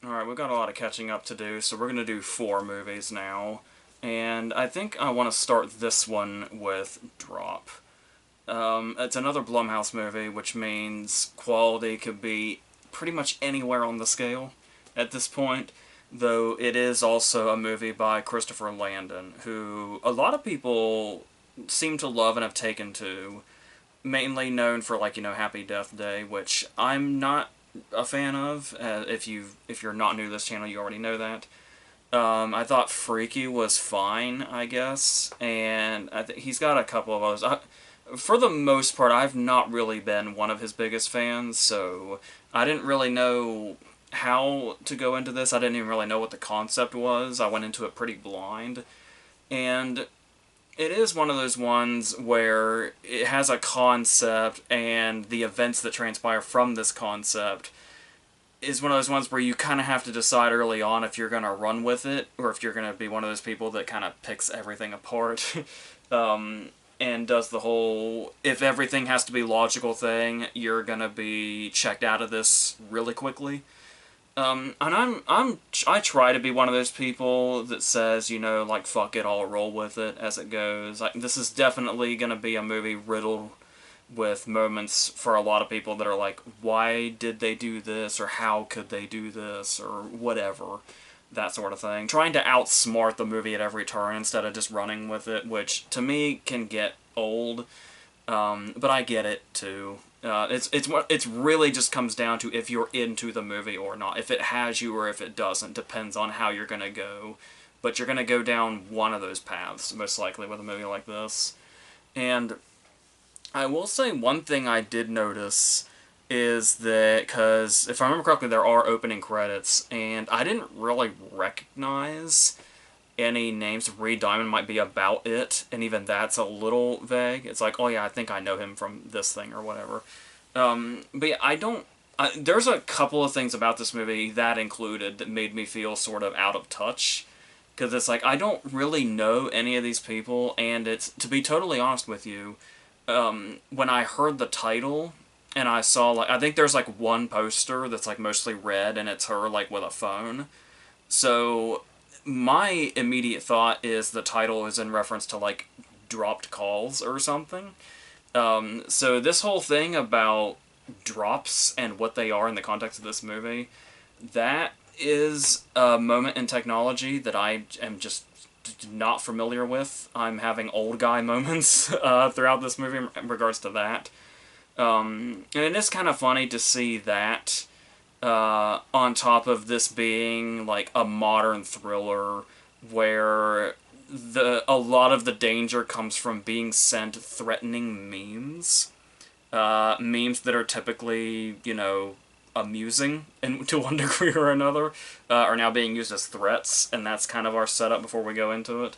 Alright, we've got a lot of catching up to do, so we're going to do 4 movies now. And I think I want to start this one with Drop. It's another Blumhouse movie, which means quality could be pretty much anywhere on the scale at this point. Though it is also a movie by Christopher Landon, who a lot of people seem to love and have taken to. Mainly known for, like, Happy Death Day, which I'm not a fan of. If you're not new to this channel, you already know that. I thought Freaky was fine, I guess, and he's got a couple of others. For the most part, I've not really been one of his biggest fans, so I didn't really know how to go into this. I didn't even really know what the concept was. I went into it pretty blind, and it is one of those ones where it has a concept, and the events that transpire from this concept is one of those ones where you kind of have to decide early on if you're going to run with it, or if you're going to be one of those people that kind of picks everything apart, and does the whole, if everything has to be logical thing, you're going to be checked out of this really quickly. And I try to be one of those people that says, like, fuck it, I'll roll with it as it goes. Like, this is definitely going to be a movie riddled with moments for a lot of people that are like, why did they do this, or how could they do this, or whatever, that sort of thing. Trying to outsmart the movie at every turn instead of just running with it, which to me can get old, but I get it too. It's really just comes down to if you're into the movie or not. If it has you or if it doesn't depends on how you're gonna go. But you're gonna go down one of those paths, most likely, with a movie like this. And I will say one thing I did notice is that, because if I remember correctly, there are opening credits, and I didn't really recognize any names. Reed Diamond might be about it, and even that's a little vague. It's like, oh yeah, I think I know him from this thing or whatever. But yeah, there's a couple of things about this movie, that included, that made me feel sort of out of touch. Because it's like, I don't really know any of these people, and it's, to be totally honest with you, when I heard the title, and I saw, like, I think there's, like, one poster that's, like, mostly red, and it's her, like, with a phone. So my immediate thought is the title is in reference to, like, dropped calls or something. So this whole thing about drops and what they are in the context of this movie, that is a moment in technology that I am just not familiar with. I'm having old guy moments throughout this movie in regards to that. And it is kind of funny to see that on top of this being like a modern thriller where a lot of the danger comes from being sent threatening memes. Memes that are typically, amusing to one degree or another, are now being used as threats, and that's kind of our setup before we go into it.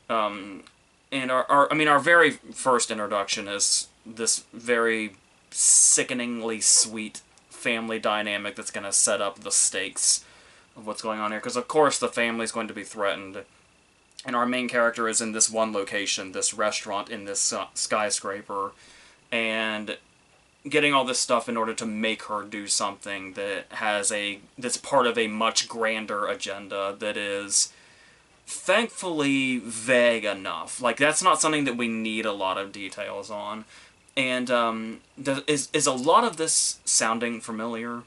And our very first introduction is this very sickeningly sweet family dynamic that's going to set up the stakes of what's going on here, because of course the family's going to be threatened, and our main character is in this one location, this restaurant in this skyscraper, and getting all this stuff in order to make her do something that's part of a much grander agenda that is thankfully vague enough. Like, that's not something that we need a lot of details on. And is a lot of this sounding familiar?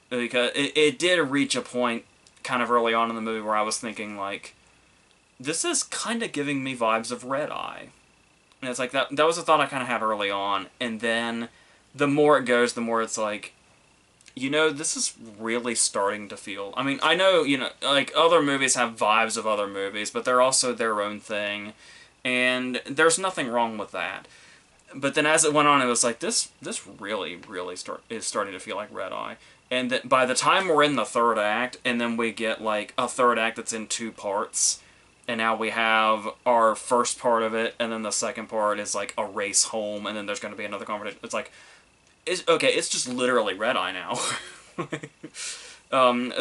Because it did reach a point kind of early on in the movie where I was thinking, like, this is kind of giving me vibes of Red Eye. And it's like, that was a thought I kind of had early on, and then the more it goes, the more it's like, this is really starting to feel... I mean, I know, like, other movies have vibes of other movies, but they're also their own thing, and there's nothing wrong with that. But then as it went on, it was like, this really, really is starting to feel like Red Eye. And that by the time we're in the third act, and then we get, like, a third act that's in 2 parts, and now we have our first part of it, and then the second part is, like, a race home, and then there's going to be another conversation. It's like, it's just literally Red Eye now.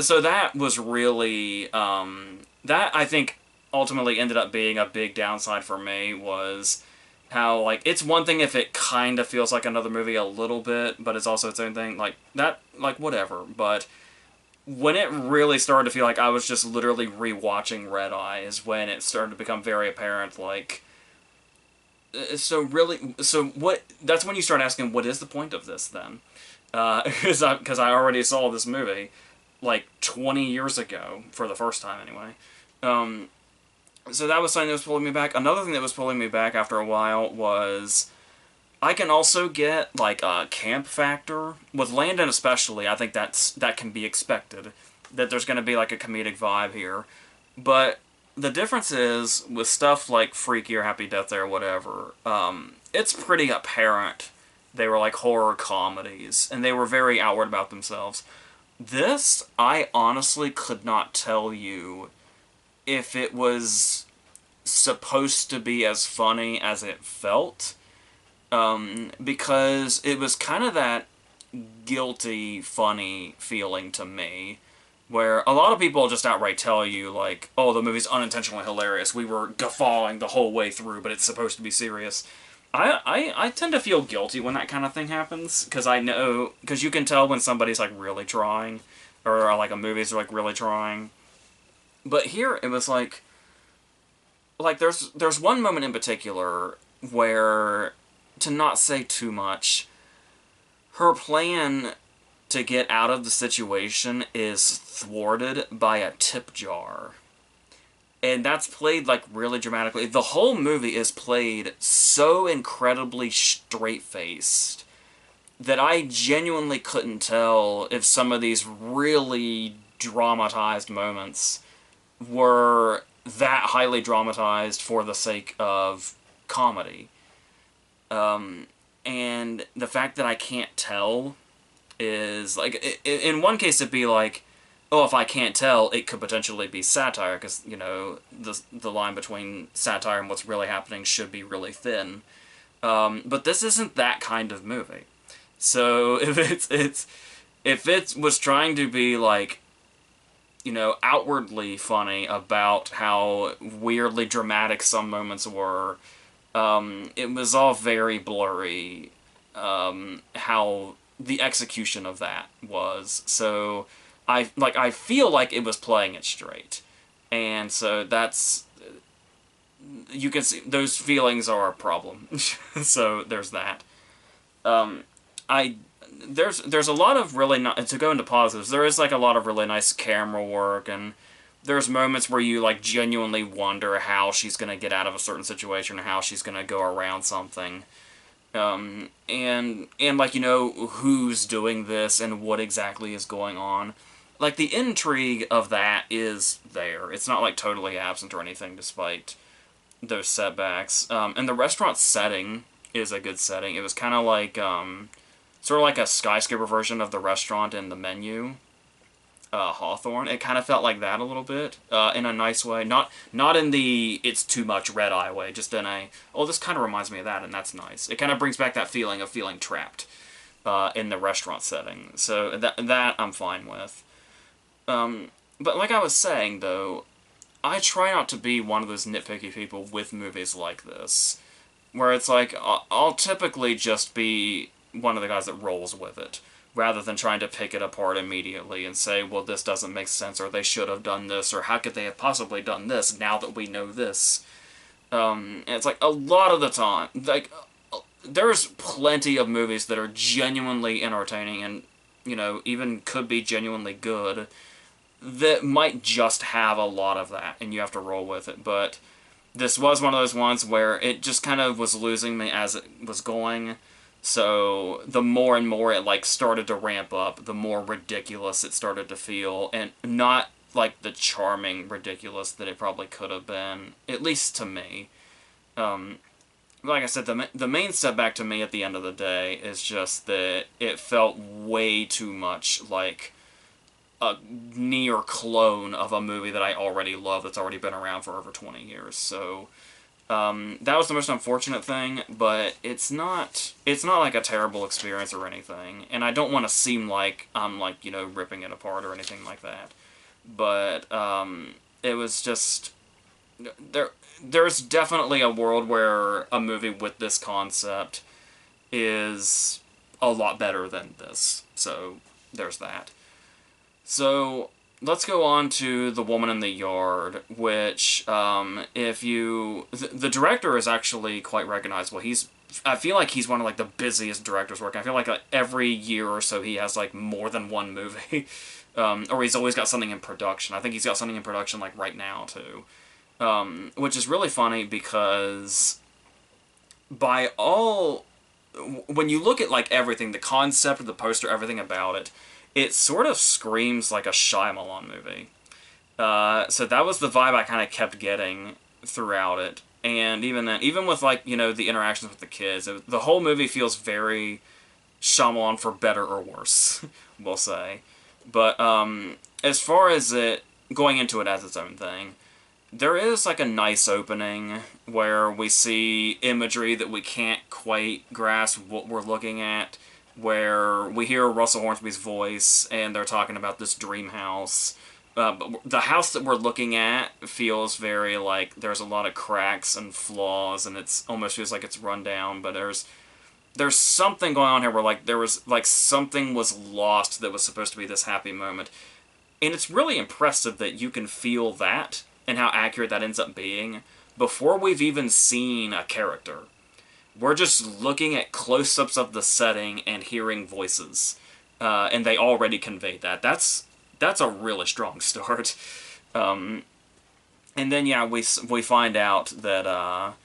So that was really, that I think ultimately ended up being a big downside for me, was how, like, it's one thing if it kind of feels like another movie a little bit, but it's also its own thing, like, that, like, whatever, but when it really started to feel like I was just literally rewatching Red Eye is when it started to become very apparent, like, so really, so what, that's when you start asking, what is the point of this then? Because I already saw this movie, like, 20 years ago, for the first time anyway. Um, so that was something that was pulling me back. Another thing that was pulling me back after a while was I can also get like a camp factor with Landon, especially. I think that can be expected, that there's going to be like a comedic vibe here. But the difference is with stuff like Freaky or Happy Death Day or whatever. It's pretty apparent they were like horror comedies, and they were very outward about themselves. This, I honestly could not tell you if it was supposed to be as funny as it felt, because it was kind of that guilty, funny feeling to me, where a lot of people just outright tell you, like, oh, the movie's unintentionally hilarious, we were guffawing the whole way through, but it's supposed to be serious. I tend to feel guilty when that kind of thing happens, because I know, because you can tell when somebody's, like, really trying, or, like, a movie's, like, really trying. But here, it was like, there's one moment in particular where, to not say too much, her plan to get out of the situation is thwarted by a tip jar. And that's played, like, really dramatically. The whole movie is played so incredibly straight-faced that I genuinely couldn't tell if some of these really dramatized moments were that highly dramatized for the sake of comedy. And the fact that I can't tell is, like, in one case it'd be like, oh, if I can't tell, it could potentially be satire, because, you know, the line between satire and what's really happening should be really thin. But this isn't that kind of movie. So if it was trying to be, like, you know, outwardly funny about how weirdly dramatic some moments were, it was all very blurry, how the execution of that was. So I feel like it was playing it straight. And so that's, you can see those feelings are a problem. So there's that. I there's a lot of really to go into positives, there is, like, a lot of really nice camera work, and there's moments where you, like, genuinely wonder how she's gonna get out of a certain situation, or how she's gonna go around something. And like, you know, who's doing this and what exactly is going on. Like, the intrigue of that is there. It's not, like, totally absent or anything, despite those setbacks. And the restaurant setting is a good setting. It was kind of like, sort of like a skyscraper version of the restaurant in The Menu, Hawthorne. It kind of felt like that a little bit, in a nice way. Not in the it's too much Red Eye way, just in a, oh, this kind of reminds me of that, and that's nice. It kind of brings back that feeling of feeling trapped in the restaurant setting. So that I'm fine with. But like I was saying, though, I try not to be one of those nitpicky people with movies like this, where it's like, I'll typically just be one of the guys that rolls with it, rather than trying to pick it apart immediately and say, well, this doesn't make sense, or they should have done this, or how could they have possibly done this now that we know this? And it's like, a lot of the time, like, there's plenty of movies that are genuinely entertaining and, you know, even could be genuinely good, that might just have a lot of that, and you have to roll with it. But this was one of those ones where it just kind of was losing me as it was going. So the more and more it, like, started to ramp up, the more ridiculous it started to feel, and not, like, the charming ridiculous that it probably could have been, at least to me. Like I said, the main setback to me at the end of the day is just that it felt way too much like a near clone of a movie that I already love, that's already been around for over 20 years. So that was the most unfortunate thing, but it's not like a terrible experience or anything, and I don't want to seem like I'm, like, you know, ripping it apart or anything like that. But it was just, there's definitely a world where a movie with this concept is a lot better than this. So there's that. So let's go on to The Woman in the Yard, which, if you... The director is actually quite recognizable. I feel like he's one of, like, the busiest directors working. I feel like every year or so he has, like, more than one movie. Or he's always got something in production. I think he's got something in production, like, right now, too. Which is really funny because by all... When you look at, like, everything, the concept of the poster, everything about it, it sort of screams like a Shyamalan movie. So that was the vibe I kind of kept getting throughout it. And even then, even with, like, you know, the interactions with the kids, the whole movie feels very Shyamalan for better or worse, we'll say. But as far as it going into it as its own thing, there is, like, a nice opening where we see imagery that we can't quite grasp what we're looking at, where we hear Russell Hornsby's voice, and they're talking about this dream house. But the house that we're looking at feels very, like, there's a lot of cracks and flaws, and it's almost feels like it's run down, but there's something going on here where, like, there was, like, something was lost that was supposed to be this happy moment. And it's really impressive that you can feel that, and how accurate that ends up being, before we've even seen a character. We're just looking at close-ups of the setting and hearing voices. And they already conveyed that. That's a really strong start. And then, yeah, we find out that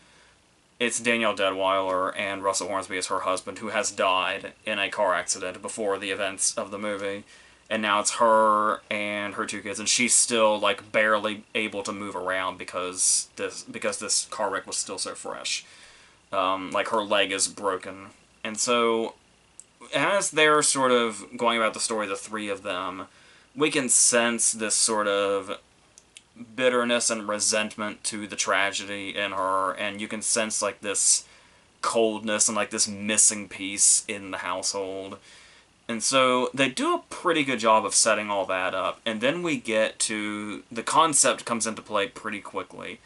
it's Danielle Deadwyler and Russell Hornsby is her husband, who has died in a car accident before the events of the movie. And now it's her and her two kids, and she's still, like, barely able to move around because this car wreck was still so fresh. Like, her leg is broken. And so, as they're sort of going about the story, the three of them, we can sense this sort of bitterness and resentment to the tragedy in her, and you can sense, like, this coldness and, like, this missing piece in the household. And so they do a pretty good job of setting all that up, and then we get to... the concept comes into play pretty quickly.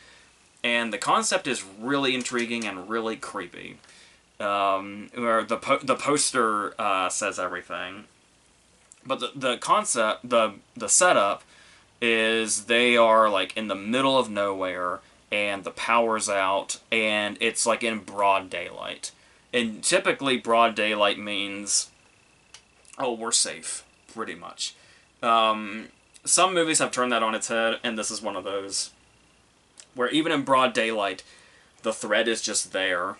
And the concept is really intriguing and really creepy. Where the poster says everything. But the concept, the setup, is they are, like, in the middle of nowhere, and the power's out, and it's, like, in broad daylight. And typically broad daylight means, oh, we're safe, pretty much. Some movies have turned that on its head, and this is one of those. Where even in broad daylight, the threat is just there.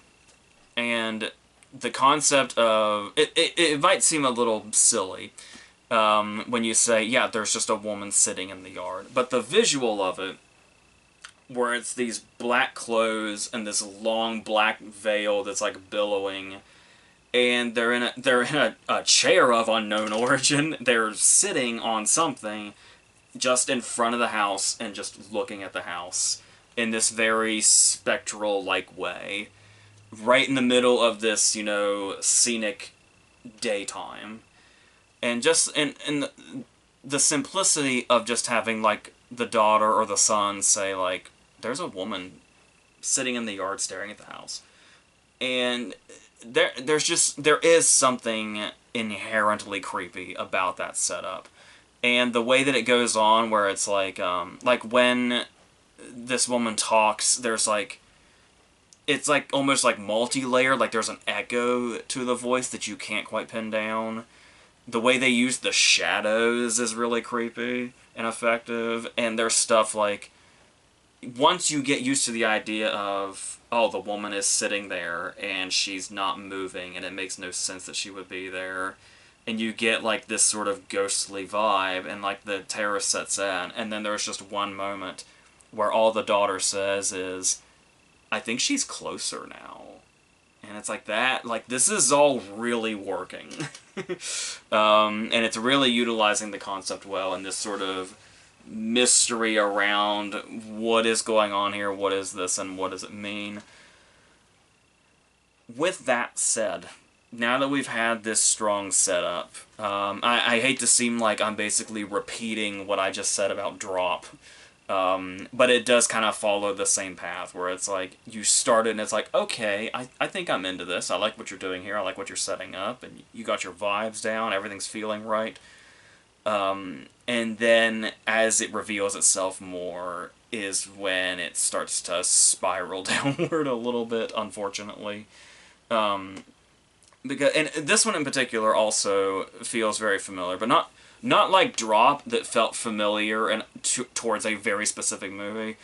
And the concept of... It might seem a little silly when you say, yeah, there's just a woman sitting in the yard. But the visual of it, where it's these black clothes and this long black veil that's, like, billowing, and they're in a chair of unknown origin. They're sitting on something just in front of the house and just looking at the house in this very spectral-like way, right in the middle of this, you know, scenic daytime. And just in the simplicity of just having, like, the daughter or the son say, like, there's a woman sitting in the yard staring at the house. And there is something inherently creepy about that setup. And the way that it goes on, where it's like when this woman talks, there's, like, it's, like, almost, like, multi-layered, like there's an echo to the voice that you can't quite pin down. The way they use the shadows is really creepy and effective, and there's stuff like, once you get used to the idea of, oh, the woman is sitting there and she's not moving and it makes no sense that she would be there, and you get, like, this sort of ghostly vibe, and, like, the terror sets in, and then there's just one moment where all the daughter says is, I think she's closer now. And it's like that, like, this is all really working. And it's really utilizing the concept well, and this sort of mystery around what is going on here, what is this, and what does it mean. With that said, now that we've had this strong setup, I hate to seem like I'm basically repeating what I just said about Drop, but it does kind of follow the same path, where it's like, you start it and it's like, okay, I think I'm into this, I like what you're doing here, I like what you're setting up, and you got your vibes down, everything's feeling right. And then as it reveals itself more is when it starts to spiral downward a little bit, unfortunately. And this one in particular also feels very familiar, but not like Drop that felt familiar and towards a very specific movie.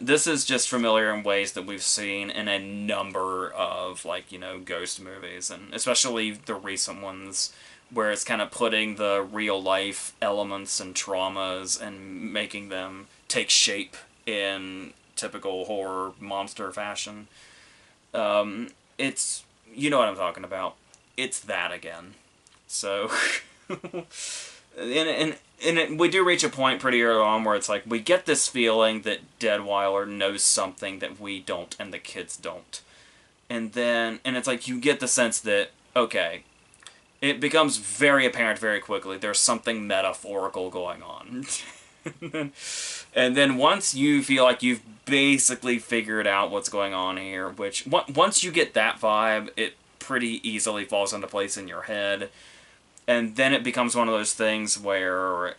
This is just familiar in ways that we've seen in a number of, like, ghost movies, and especially the recent ones, where it's kind of putting the real-life elements and traumas and making them take shape in typical horror monster fashion. It's... You know what I'm talking about. It's that again. So... we do reach a point pretty early on where it's like, we get this feeling that Deadweiler knows something that we don't and the kids don't. And it's like, you get the sense that, okay, it becomes very apparent very quickly there's something metaphorical going on. And then once you feel like you've basically figured out what's going on here, which, once you get that vibe, it pretty easily falls into place in your head. And then it becomes one of those things where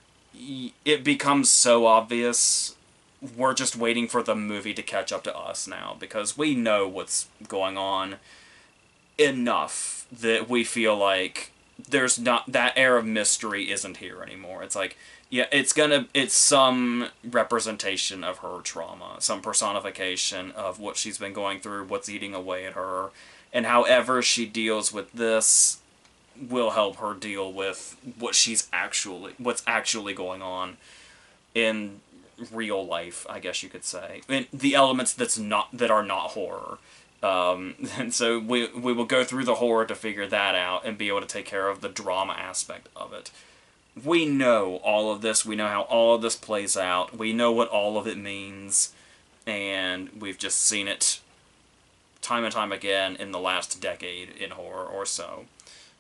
it becomes so obvious, we're just waiting for the movie to catch up to us now, because we know what's going on enough that we feel like there's not... that air of mystery isn't here anymore. It's like, yeah, it's some representation of her trauma, some personification of what she's been going through, what's eating away at her, and however she deals with this will help her deal with what's actually going on in real life, I guess you could say. And the elements that are not horror. And so we will go through the horror to figure that out and be able to take care of the drama aspect of it. We know all of this. We know how all of this plays out. We know what all of it means. And we've just seen it time and time again in the last decade in horror or so.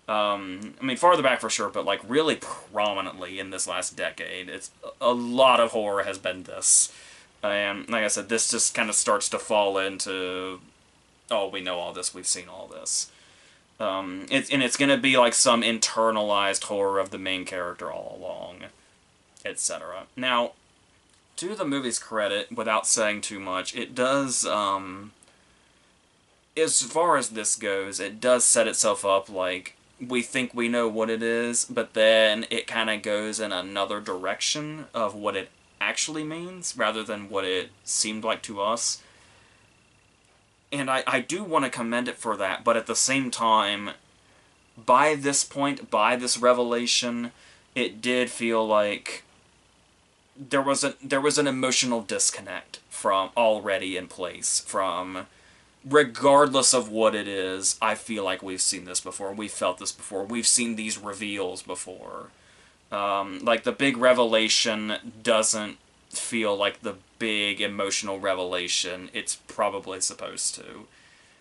I mean, farther back for sure, but like really prominently in this last decade. It's a lot of horror has been this. And like I said, this just kind of starts to fall into, oh, we know all this, we've seen all this. It's going to be like some internalized horror of the main character all along, etc. Now, to the movie's credit, without saying too much, it does, as far as this goes, it does set itself up like we think we know what it is, but then it kind of goes in another direction of what it actually means, rather than what it seemed like to us. And I do want to commend it for that, but at the same time, by this point, by this revelation, it did feel like there was an emotional disconnect from already in place from... Regardless of what it is, I feel like we've seen this before, we've felt this before, we've seen these reveals before. Like, the big revelation doesn't feel like the big emotional revelation it's probably supposed to.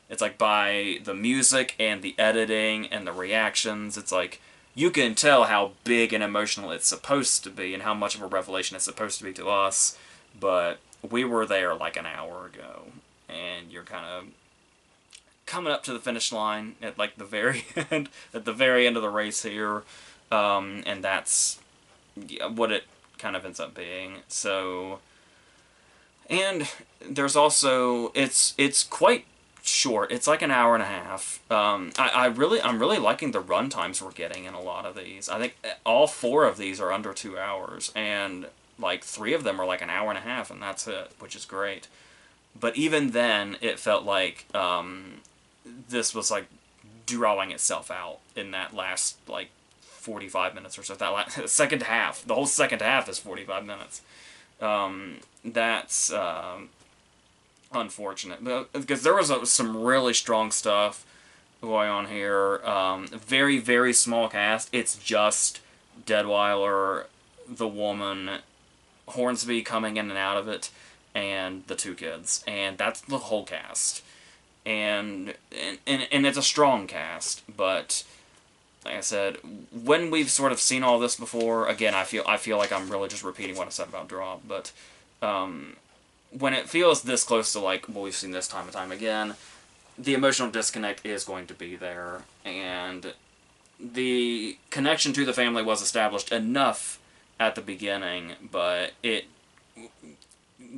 It's like, by the music and the editing and the reactions, it's like, you can tell how big and emotional it's supposed to be and how much of a revelation it's supposed to be to us, but we were there like an hour ago. And you're kind of coming up to the finish line at like the very end, at the very end of the race here, and that's what it kind of ends up being. So, and there's also it's quite short. It's like an hour and a half. I'm really liking the run times we're getting in a lot of these. I think all 4 of these are under 2 hours, and like 3 of them are like an hour and a half, and that's it, which is great. But even then, it felt like this was like drawing itself out in that last like 45 minutes or so. That second half, the whole second half is 45 minutes. That's unfortunate, because there was some really strong stuff going on here. Very, very small cast. It's just Deadweiler, the woman, Hornsby coming in and out of it, and the 2 kids, and that's the whole cast. And it's a strong cast, but like I said, when we've sort of seen all this before, again, I feel like I'm really just repeating what I said about Drop, but when it feels this close to like what we've seen this time and time again, the emotional disconnect is going to be there, and the connection to the family was established enough at the beginning, but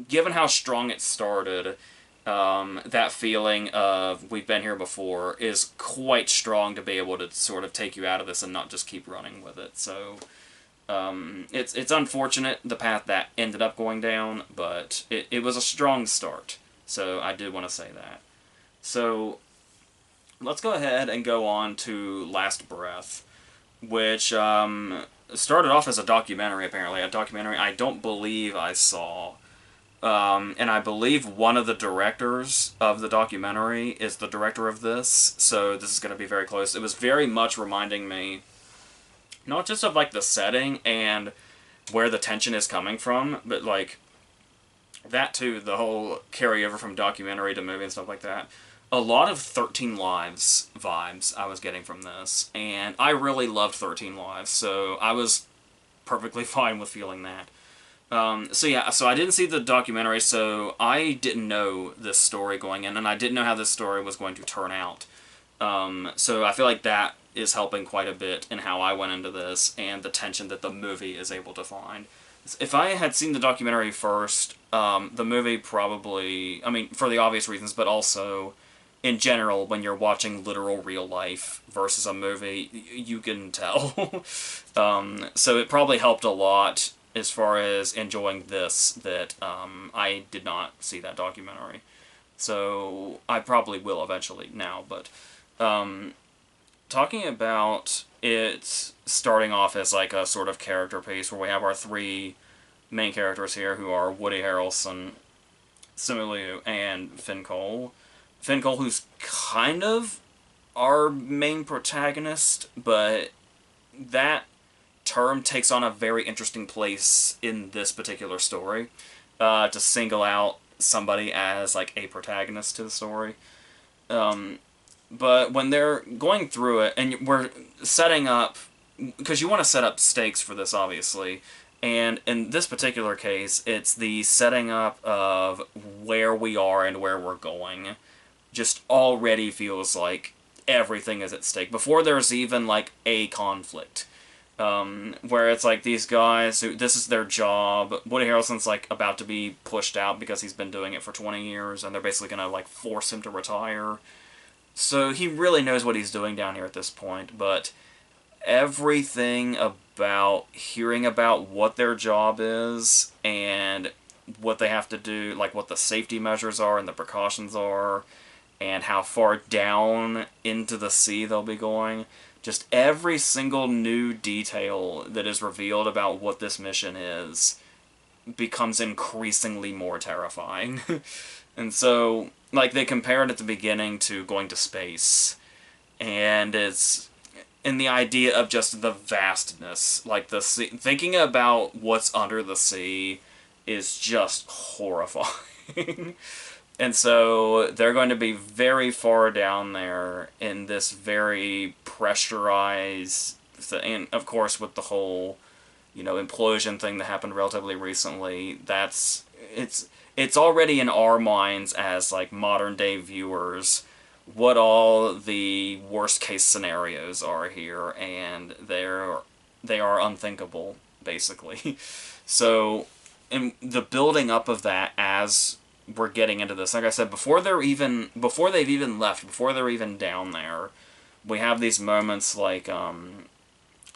given how strong it started, that feeling of we've been here before is quite strong to be able to sort of take you out of this and not just keep running with it. So it's unfortunate the path that ended up going down, but it was a strong start. So I did want to say that. So let's go ahead and go on to Last Breath, which started off as a documentary, apparently. A documentary I don't believe I saw. And I believe one of the directors of the documentary is the director of this, so this is going to be very close. It was very much reminding me, not just of, like, the setting and where the tension is coming from, but, like, that too, the whole carryover from documentary to movie and stuff like that. A lot of 13 Lives vibes I was getting from this, and I really loved 13 Lives, so I was perfectly fine with feeling that. So I didn't see the documentary, so I didn't know this story going in, and I didn't know how this story was going to turn out. So I feel like that is helping quite a bit in how I went into this, and the tension that the movie is able to find. If I had seen the documentary first, the movie probably, I mean, for the obvious reasons, but also, in general, when you're watching literal real life versus a movie, you can tell. So it probably helped a lot as far as enjoying this, that I did not see that documentary. So I probably will eventually now, but talking about it starting off as like a sort of character piece where we have our three main characters here who are Woody Harrelson, Simu Liu, and Finn Cole. Finn Cole, who's kind of our main protagonist, but that term takes on a very interesting place in this particular story, to single out somebody as like a protagonist to the story. But when they're going through it, and we're setting up, because you want to set up stakes for this, obviously, and in this particular case, it's the setting up of where we are and where we're going. Just already feels like everything is at stake, before there's even like a conflict. Where it's like these guys who, this is their job. Woody Harrelson's like about to be pushed out because he's been doing it for 20 years, and they're basically gonna like force him to retire. So he really knows what he's doing down here at this point, but everything about hearing about what their job is and what they have to do, like what the safety measures are and the precautions are, and how far down into the sea they'll be going. Just every single new detail that is revealed about what this mission is becomes increasingly more terrifying. And so, like, they compare it at the beginning to going to space, and it's in the idea of just the vastness. Like, the sea, thinking about what's under the sea is just horrifying. And so they're going to be very far down there in this very pressurized, and of course with the whole, implosion thing that happened relatively recently, it's already in our minds as like modern day viewers what all the worst case scenarios are here, and they are unthinkable, basically. So, in the building up of that as we're getting into this, like I said, before they've even left, before they're even down there, we have these moments like, I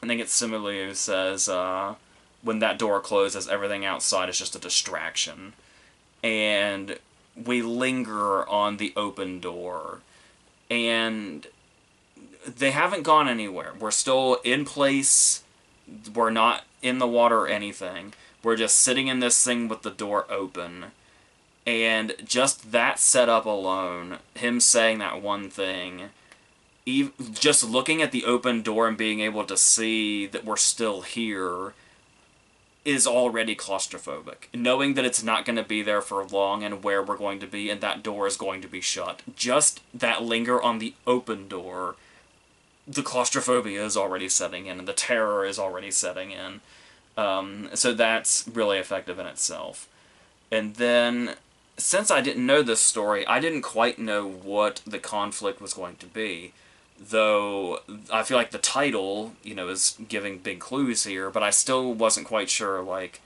think it's Simu Liu who says, when that door closes, everything outside is just a distraction. And we linger on the open door. And they haven't gone anywhere. We're still in place. We're not in the water or anything. We're just sitting in this thing with the door open. And just that setup alone, him saying that one thing, just looking at the open door and being able to see that we're still here, is already claustrophobic. Knowing that it's not going to be there for long and where we're going to be and that door is going to be shut. Just that linger on the open door, the claustrophobia is already setting in and the terror is already setting in. So that's really effective in itself. And then, since I didn't know this story, I didn't quite know what the conflict was going to be. though I feel like the title, is giving big clues here, but I still wasn't quite sure, like,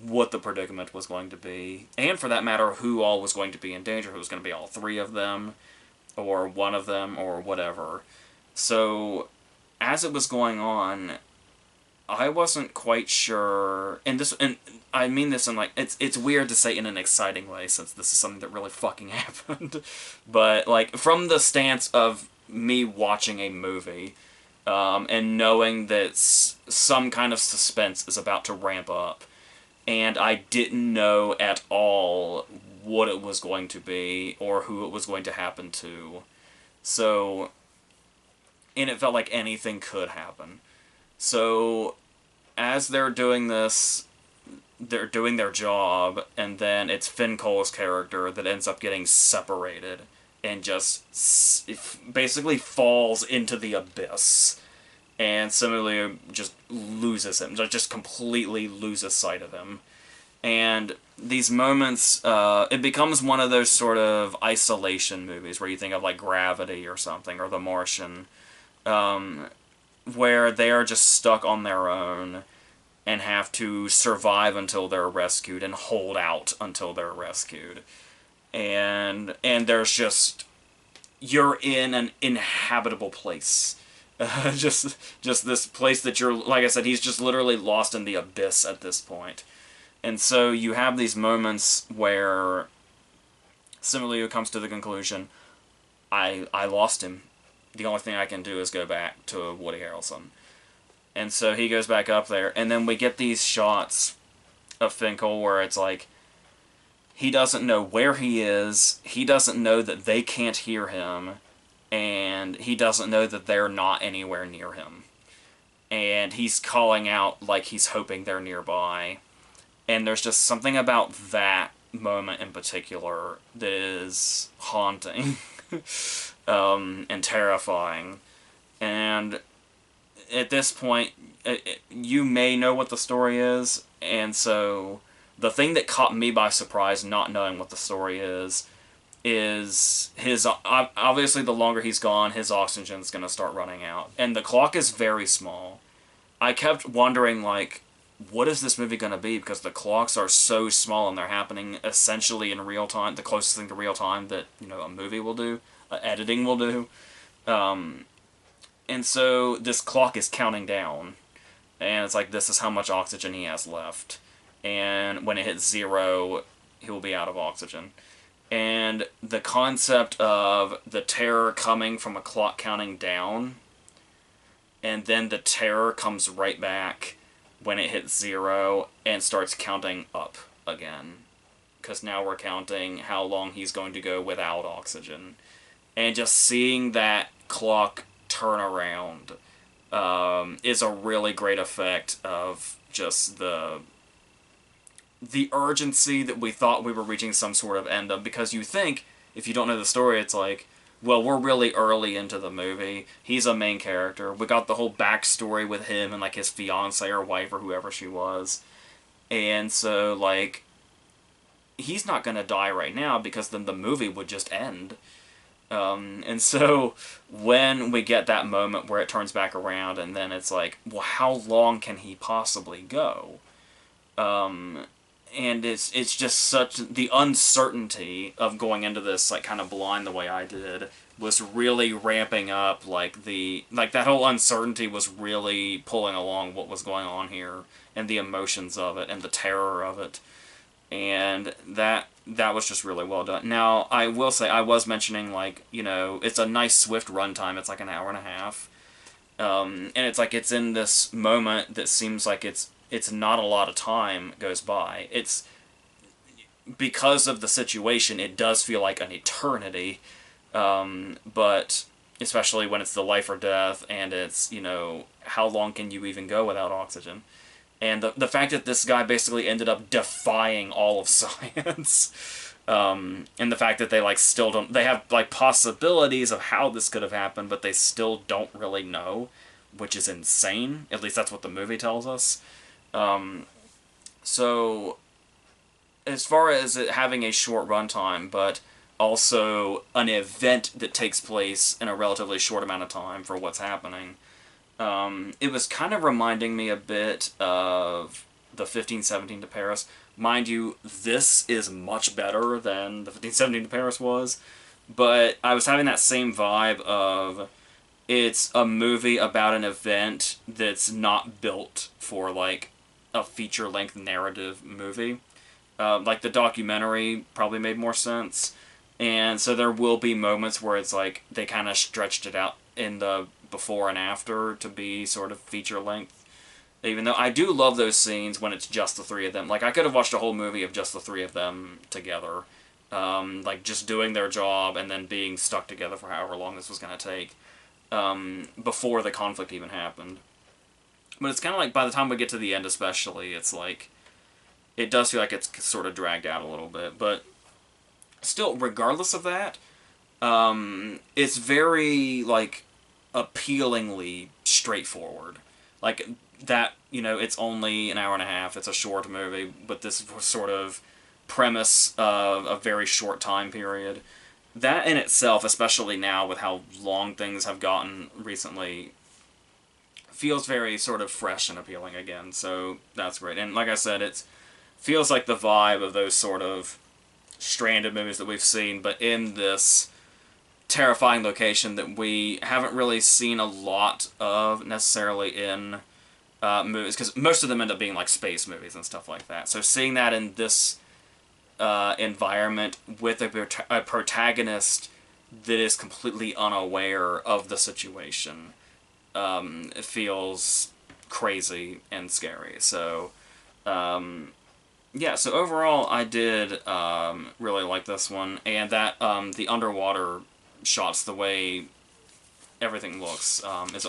what the predicament was going to be, and for that matter, who all was going to be in danger, who was going to be all three of them, or one of them, or whatever. So, as it was going on, I wasn't quite sure, and I mean this in, like, it's weird to say in an exciting way, since this is something that really fucking happened, but, like, from the stance of me watching a movie, and knowing that some kind of suspense is about to ramp up, and I didn't know at all what it was going to be, or who it was going to happen to. So, and it felt like anything could happen. So, as they're doing this, they're doing their job, and then it's Finn Cole's character that ends up getting separated and just basically falls into the abyss. And similarly, just loses him, just completely loses sight of him. And these moments, it becomes one of those sort of isolation movies where you think of like Gravity or something, or The Martian, where they are just stuck on their own and have to survive until they're rescued and hold out until they're rescued. And there's just, you're in an inhabitable place. Just this place that you're, like I said, he's just literally lost in the abyss at this point. And so you have these moments where similarly it comes to the conclusion, I lost him. The only thing I can do is go back to Woody Harrelson. And so he goes back up there, and then we get these shots of Finkel where it's like, he doesn't know where he is, he doesn't know that they can't hear him, and he doesn't know that they're not anywhere near him. And he's calling out like he's hoping they're nearby. And there's just something about that moment in particular that is haunting and terrifying. And at this point, you may know what the story is, and so the thing that caught me by surprise, not knowing what the story is his, obviously the longer he's gone, his oxygen's going to start running out. And the clock is very small. I kept wondering, like, what is this movie going to be? Because the clocks are so small and they're happening essentially in real time, the closest thing to real time that, a movie will do, editing will do. And so this clock is counting down, and it's like, this is how much oxygen he has left. And when it hits 0, he will be out of oxygen. And the concept of the terror coming from a clock counting down, and then the terror comes right back when it hits 0 and starts counting up again. Because now we're counting how long he's going to go without oxygen. And just seeing that clock turn around is a really great effect of just the urgency that we thought we were reaching some sort of end of, because you think, if you don't know the story, it's like, well, we're really early into the movie. He's a main character. We got the whole backstory with him and, like, his fiancée or wife or whoever she was. And so, like, he's not going to die right now because then the movie would just end. And so when we get that moment where it turns back around and then it's like, well, how long can he possibly go? And it's just such, the uncertainty of going into this, like, kind of blind the way I did was really ramping up, like, that whole uncertainty was really pulling along what was going on here, and the emotions of it, and the terror of it, and that was just really well done. Now, I will say, I was mentioning, like, it's a nice swift runtime, it's like an hour and a half, and it's like, it's in this moment that seems like it's not a lot of time goes by. It's, because of the situation, it does feel like an eternity, but especially when it's the life or death, and it's, how long can you even go without oxygen? And the fact that this guy basically ended up defying all of science, and the fact that they, like, still don't, they have, like, possibilities of how this could have happened, but they still don't really know, which is insane. At least that's what the movie tells us. So, as far as it having a short runtime, but also an event that takes place in a relatively short amount of time for what's happening. It was kind of reminding me a bit of the 1517 to Paris. Mind you, this is much better than the 1517 to Paris was, but I was having that same vibe of it's a movie about an event that's not built for, like, a feature-length narrative movie. Like, the documentary probably made more sense, and so there will be moments where it's like they kind of stretched it out in the before and after to be sort of feature-length. Even though I do love those scenes when it's just the three of them. Like, I could have watched a whole movie of just the three of them together. Like, just doing their job and then being stuck together for however long this was going to take. Before the conflict even happened. But it's kind of like, by the time we get to the end especially, it's like, it does feel like it's sort of dragged out a little bit. But still, regardless of that, it's very, like, appealingly straightforward. Like, that, you know, it's only an hour and a half, it's a short movie, but this sort of premise of a very short time period. That in itself, especially now with how long things have gotten recently, feels very sort of fresh and appealing again, so that's great. And like I said, it feels like the vibe of those sort of stranded movies that we've seen, but in this terrifying location that we haven't really seen a lot of necessarily in movies, because most of them end up being like space movies and stuff like that. So seeing that in this environment with a protagonist that is completely unaware of the situation, it feels crazy and scary. So, yeah, so overall I did really like this one, and that the underwater shots, the way everything looks,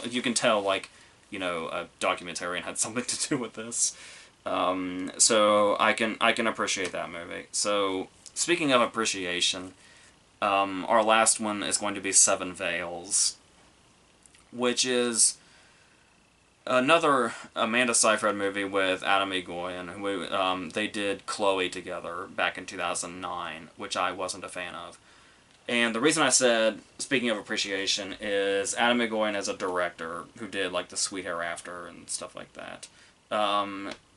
you can tell, like, you know, a documentarian had something to do with this. So I can appreciate that movie. So speaking of appreciation, our last one is going to be Seven Veils, which is another Amanda Seyfried movie with Adam Egoyan, who they did Chloe together back in 2009, which I wasn't a fan of. And the reason I said, speaking of appreciation, is Adam Egoyan as a director who did, like, The Sweet Hereafter and stuff like that.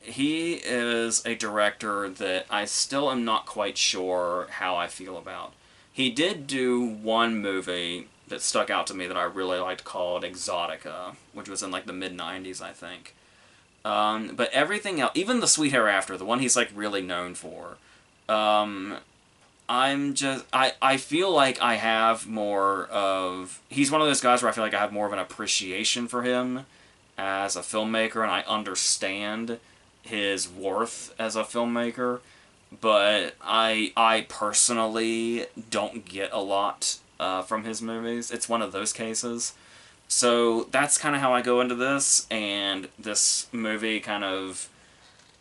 He is a director that I still am not quite sure how I feel about. He did do one movie that stuck out to me that I really liked called Exotica, which was in, like, the mid-90s, I think. But everything else, even The Sweet Hereafter, the one he's, like, really known for, I feel like I have more of... He's one of those guys where I feel like I have more of an appreciation for him as a filmmaker, and I understand his worth as a filmmaker, but I personally don't get a lot from his movies. It's one of those cases. So that's kind of how I go into this, and this movie kind of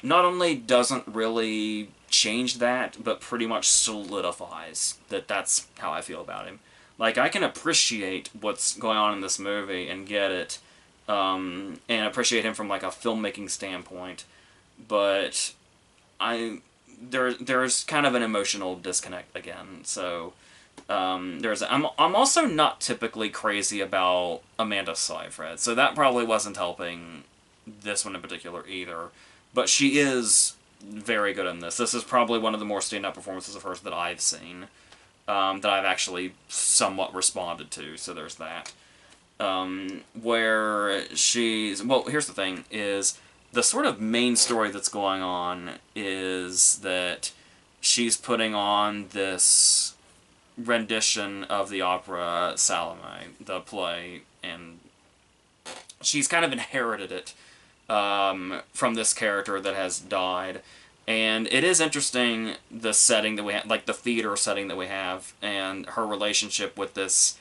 not only doesn't really change that, but pretty much solidifies that that's how I feel about him. Like, I can appreciate what's going on in this movie and get it, and appreciate him from, like, a filmmaking standpoint, but there's kind of an emotional disconnect again. So I'm also not typically crazy about Amanda Seyfried, so that probably wasn't helping this one in particular either. But she is very good in this. This is probably one of the more standout performances of hers that I've seen, that I've actually somewhat responded to, so there's that. Where she's... Well, here's the thing, is the sort of main story that's going on is that she's putting on this rendition of the opera Salome, the play, and she's kind of inherited it from this character that has died. And it is interesting, the setting that we have, like the theater setting that we have, and her relationship with this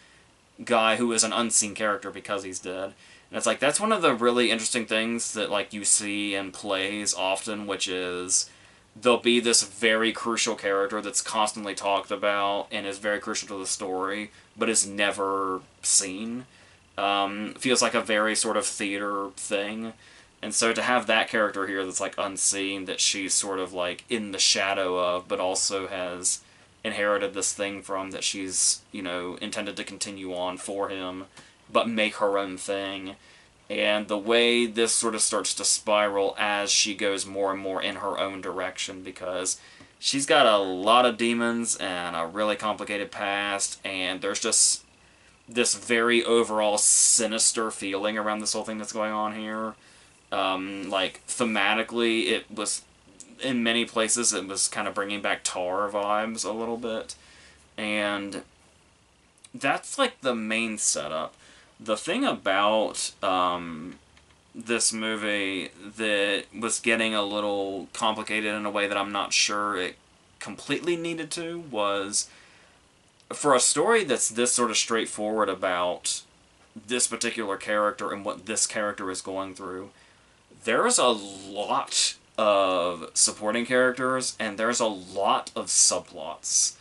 guy who is an unseen character because he's dead. And it's like, that's one of the really interesting things that, like, you see in plays often, which is there'll be this very crucial character that's constantly talked about and is very crucial to the story, but is never seen. Feels like a very sort of theater thing. And so to have that character here that's, like, unseen, that she's sort of, like, in the shadow of, but also has inherited this thing from, that she's, you know, intended to continue on for him, but make her own thing. And the way this sort of starts to spiral as she goes more and more in her own direction, because she's got a lot of demons and a really complicated past, and there's just this very overall sinister feeling around this whole thing that's going on here. Like, thematically, it was, in many places, it was kind of bringing back Tar vibes a little bit. And that's, like, the main setup. The thing about this movie that was getting a little complicated in a way that I'm not sure it completely needed to was, for a story that's this sort of straightforward about this particular character and what this character is going through, there's a lot of supporting characters, and there's a lot of subplots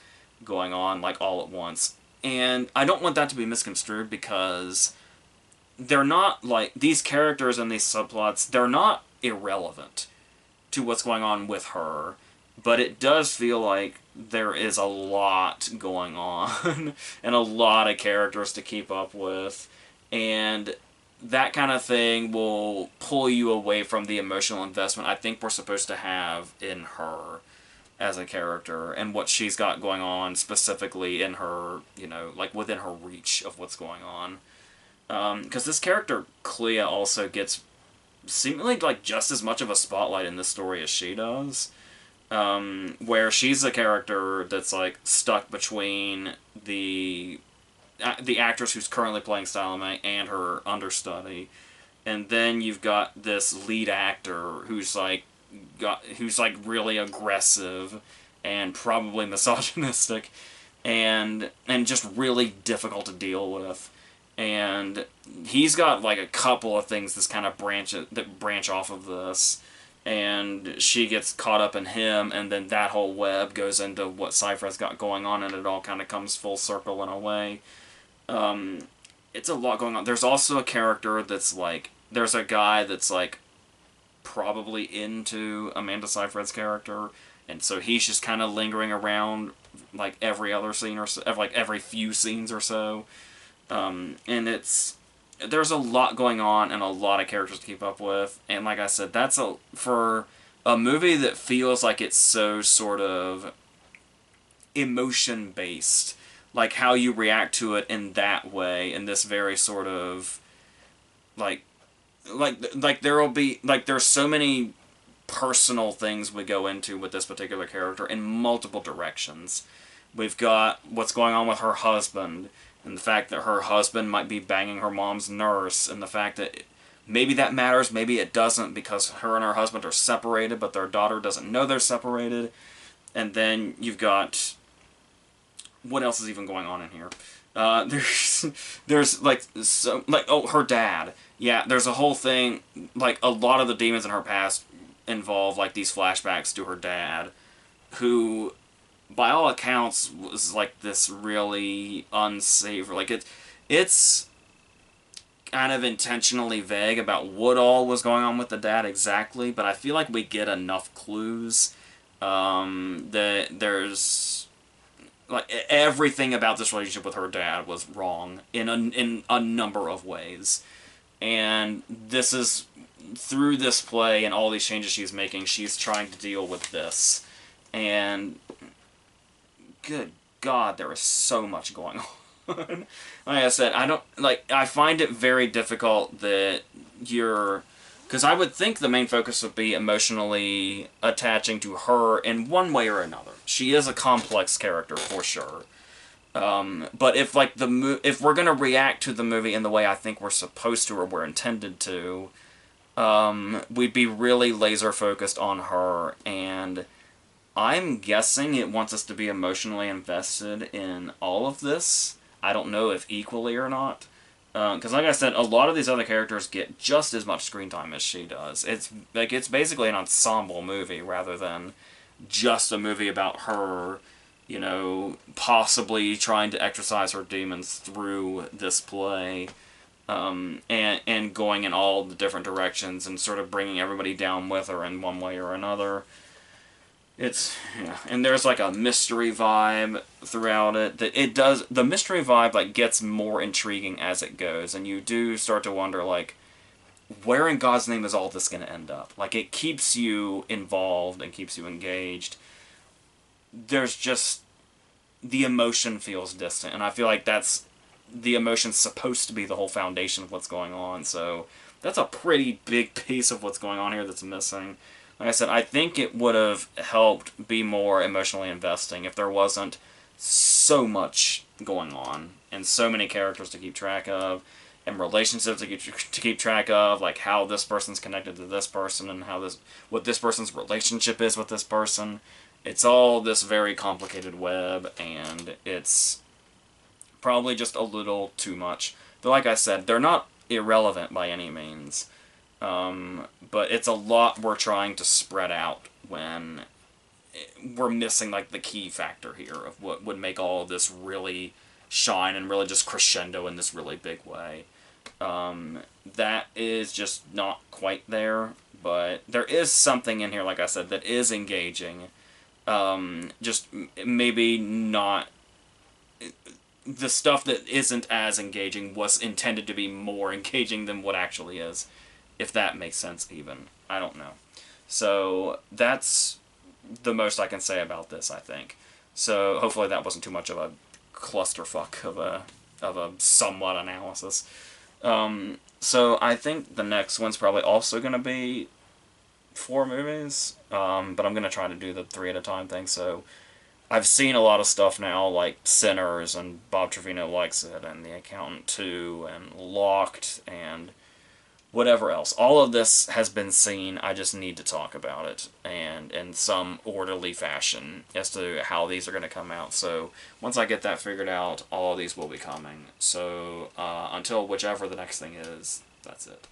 going on, like, all at once. And I don't want that to be misconstrued, because they're not, like, these characters and these subplots, they're not irrelevant to what's going on with her, but it does feel like there is a lot going on, and a lot of characters to keep up with, and that kind of thing will pull you away from the emotional investment I think we're supposed to have in her as a character, and what she's got going on specifically in her, you know, like, within her reach of what's going on. Because this character, Clea, also gets seemingly, like, just as much of a spotlight in this story as she does. Where she's a character that's, like, stuck between the actress who's currently playing Salome and her understudy, and then you've got this lead actor who's really aggressive and probably misogynistic, and just really difficult to deal with. And he's got, like, a couple of things that kind of branch off of this, and she gets caught up in him, and then that whole web goes into what Cypher's got going on, and it all kind of comes full circle in a way. It's a lot going on. There's also a character that's, like, there's a guy that's, like, probably into Amanda Seyfried's character, and so he's just kind of lingering around, like, every other scene or so, like, every few scenes or so. And there's a lot going on and a lot of characters to keep up with, and like I said, for a movie that feels like it's so sort of emotion-based, like how you react to it in that way, in this very sort of, like there will be, like, there's so many personal things we go into with this particular character in multiple directions. We've got what's going on with her husband, and the fact that her husband might be banging her mom's nurse, and the fact that maybe that matters, maybe it doesn't, because her and her husband are separated, but their daughter doesn't know they're separated. And then you've got, what else is even going on in here? There's like, so, like, oh, her dad. Yeah, there's a whole thing, like, a lot of the demons in her past involve, like, these flashbacks to her dad, who, by all accounts, was, like, this really unsavory, like, it's kind of intentionally vague about what all was going on with the dad exactly, but I feel like we get enough clues that there's, like, everything about this relationship with her dad was wrong in a number of ways. And this is, through this play and all these changes she's making, she's trying to deal with this. And good God, there is so much going on. Like I said, I find it very difficult that because I would think the main focus would be emotionally attaching to her in one way or another. She is a complex character, for sure. But if, like, if we're gonna react to the movie in the way I think we're supposed to, or we're intended to, we'd be really laser focused on her, and I'm guessing it wants us to be emotionally invested in all of this. I don't know if equally or not. Because, like I said, a lot of these other characters get just as much screen time as she does. It's basically an ensemble movie rather than just a movie about her, you know, possibly trying to exorcise her demons through this play, and going in all the different directions and sort of bringing everybody down with her in one way or another. It's, yeah, and there's like a mystery vibe throughout it. The mystery vibe like gets more intriguing as it goes, and you do start to wonder like, where in God's name is all this going to end up? Like, it keeps you involved and keeps you engaged. There's just, the emotion feels distant, and I feel like the emotion's supposed to be the whole foundation of what's going on, so that's a pretty big piece of what's going on here that's missing. Like I said, I think it would have helped be more emotionally investing if there wasn't so much going on and so many characters to keep track of and relationships to keep track of, like how this person's connected to this person and what this person's relationship is with this person. It's all this very complicated web, and it's probably just a little too much. But like I said, they're not irrelevant by any means. But it's a lot we're trying to spread out when we're missing like the key factor here of what would make all of this really shine and really just crescendo in this really big way. That is just not quite there, but there is something in here, like I said, that is engaging. Just maybe not... The stuff that isn't as engaging was intended to be more engaging than what actually is. If that makes sense, even. I don't know. So, that's the most I can say about this, I think. So, hopefully that wasn't too much of a clusterfuck of a somewhat analysis. So, I think the next one's probably also going to be 4 movies, but I'm going to try to do the 3 at a time thing, so... I've seen a lot of stuff now, like Sinners, and Bob Trevino Likes It, and The Accountant 2, and Locked, and whatever else. All of this has been seen, I just need to talk about it, and in some orderly fashion, as to how these are going to come out. So, once I get that figured out, all of these will be coming. So, until whichever the next thing is, that's it.